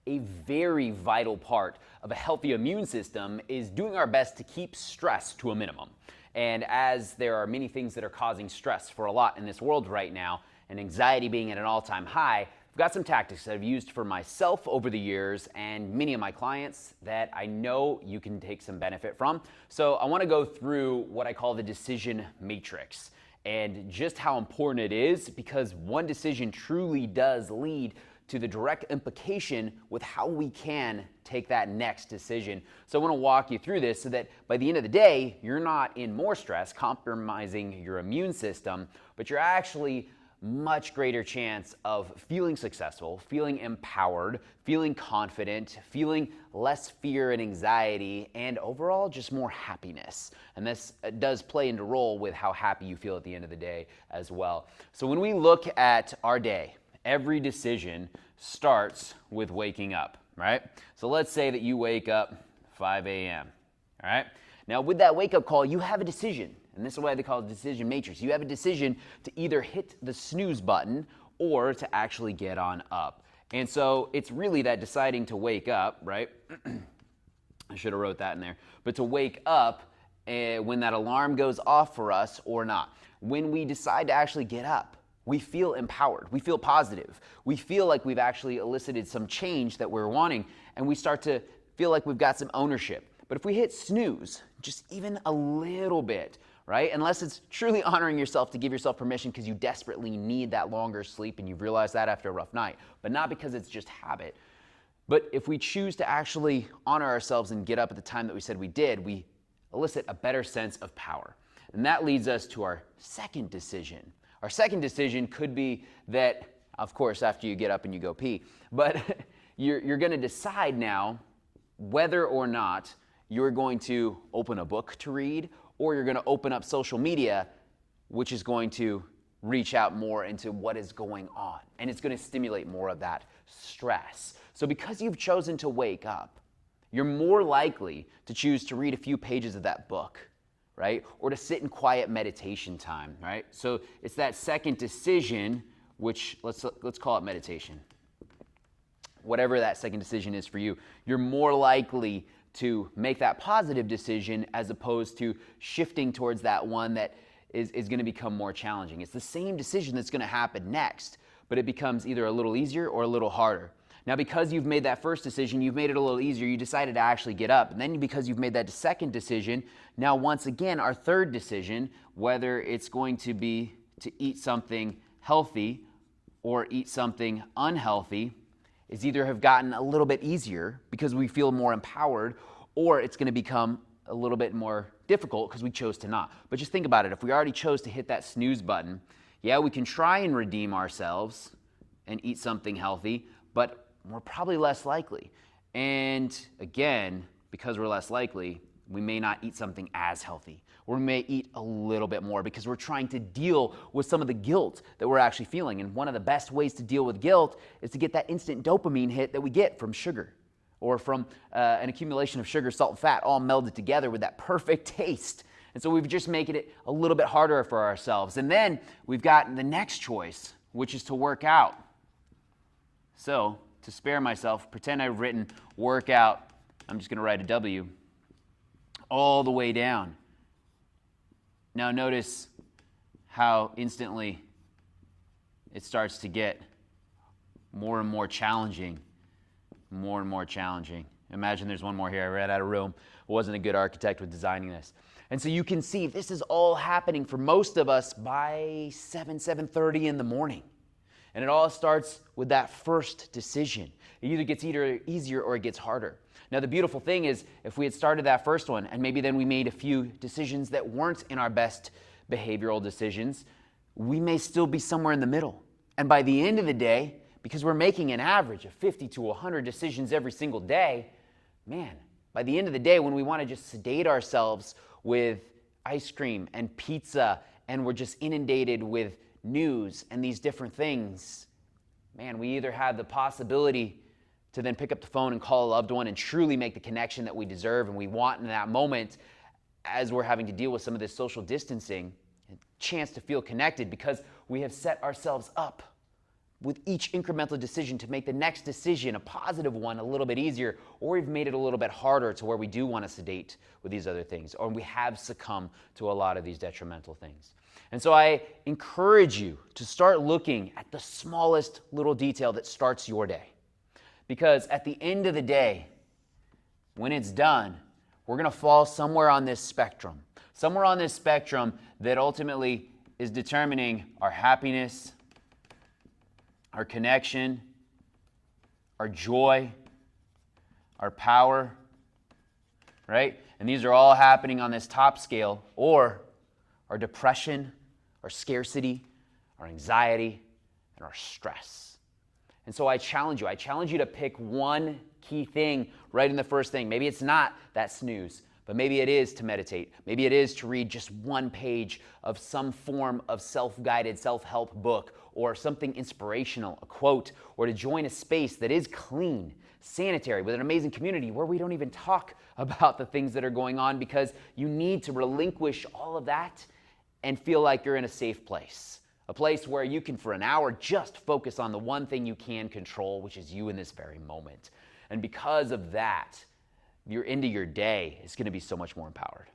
A very vital part of a healthy immune system is doing our best to keep stress to a minimum. And as there are many things that are causing stress for a lot in this world right now, and anxiety being at an all-time high, I've got some tactics that I've used for myself over the years and many of my clients that I know you can take some benefit from. So I want to go through what I call the decision matrix and just how important it is, because one decision truly does lead to the direct implication with how we can take that next decision. So I want to walk you through this so that by the end of the day, you're not in more stress, compromising your immune system, but you're actually much greater chance of feeling successful, feeling empowered, feeling confident, feeling less fear and anxiety, and overall just more happiness. And this does play into role with how happy you feel at the end of the day as well. So when we look at our day, every decision starts with waking up, right? So let's say that you wake up 5 a.m., all right? Now with that wake-up call, you have a decision, and this is why they call it decision matrix. You have a decision to either hit the snooze button or to actually get on up. And so it's really that deciding to wake up, right? I should have wrote that in there. But to wake up when that alarm goes off for us or not. When we decide to actually get up, we feel empowered, we feel positive, we feel like we've actually elicited some change that we're wanting, and we start to feel like we've got some ownership. But if we hit snooze, just even a little bit, right? Unless it's truly honoring yourself to give yourself permission because you desperately need that longer sleep and you've realized that after a rough night, but not because it's just habit. But if we choose to actually honor ourselves and get up at the time that we said we did, we elicit a better sense of power. And that leads us to our second decision. Our second decision could be that, of course, after you get up and you go pee, but you're going to decide now whether or not you're going to open a book to read or you're going to open up social media, which is going to reach out more into what is going on. And it's going to stimulate more of that stress. So because you've chosen to wake up, you're more likely to choose to read a few pages of that book, right? Or to sit in quiet meditation time, right? So it's that second decision, which let's call it meditation. Whatever that second decision is for you, you're more likely to make that positive decision as opposed to shifting towards that one that is going to become more challenging. It's the same decision that's going to happen next, but it becomes either a little easier or a little harder. Now, because you've made that first decision, you've made it a little easier, you decided to actually get up. And then because you've made that second decision, now once again, our third decision, whether it's going to be to eat something healthy or eat something unhealthy, is either have gotten a little bit easier because we feel more empowered, or it's going to become a little bit more difficult because we chose to not. But just think about it. If we already chose to hit that snooze button, yeah, we can try and redeem ourselves and eat something healthy, but we're probably less likely. And again, because we're less likely, we may not eat something as healthy, or we may eat a little bit more because we're trying to deal with some of the guilt that we're actually feeling. And one of the best ways to deal with guilt is to get that instant dopamine hit that we get from sugar, or from an accumulation of sugar, salt, and fat all melded together with that perfect taste. And so we've just making it a little bit harder for ourselves. And then we've got the next choice, which is to work out. So to spare myself, pretend I've written workout. I'm just going to write a W all the way down. Now notice how instantly it starts to get more and more challenging, more and more challenging. Imagine there's one more here. I ran out of room. I wasn't a good architect with designing this. And so you can see this is all happening for most of us by 7:30 in the morning. And it all starts with that first decision. It either gets easier or it gets harder. Now, the beautiful thing is, if we had started that first one, and maybe then we made a few decisions that weren't in our best behavioral decisions, we may still be somewhere in the middle. And by the end of the day, because we're making an average of 50 to 100 decisions every single day, man, by the end of the day, when we want to just sedate ourselves with ice cream and pizza, and we're just inundated with news and these different things, man, we either have the possibility to then pick up the phone and call a loved one and truly make the connection that we deserve and we want in that moment as we're having to deal with some of this social distancing, a chance to feel connected because we have set ourselves up with each incremental decision to make the next decision, a positive one, a little bit easier, or we've made it a little bit harder to where we do want to sedate with these other things, or we have succumbed to a lot of these detrimental things. And so I encourage you to start looking at the smallest little detail that starts your day. Because at the end of the day, when it's done, we're going to fall somewhere on this spectrum. Somewhere on this spectrum that ultimately is determining our happiness, our connection, our joy, our power, right? And these are all happening on this top scale, or our depression, our scarcity, our anxiety, and our stress. And so I challenge you to pick one key thing right in the first thing. Maybe it's not that snooze, but maybe it is to meditate. Maybe it is to read just one page of some form of self-guided, self-help book, or something inspirational, a quote, or to join a space that is clean, sanitary, with an amazing community where we don't even talk about the things that are going on, because you need to relinquish all of that and feel like you're in a safe place. A place where you can, for an hour, just focus on the one thing you can control, which is you in this very moment. And because of that, your end of your day is going to be so much more empowered.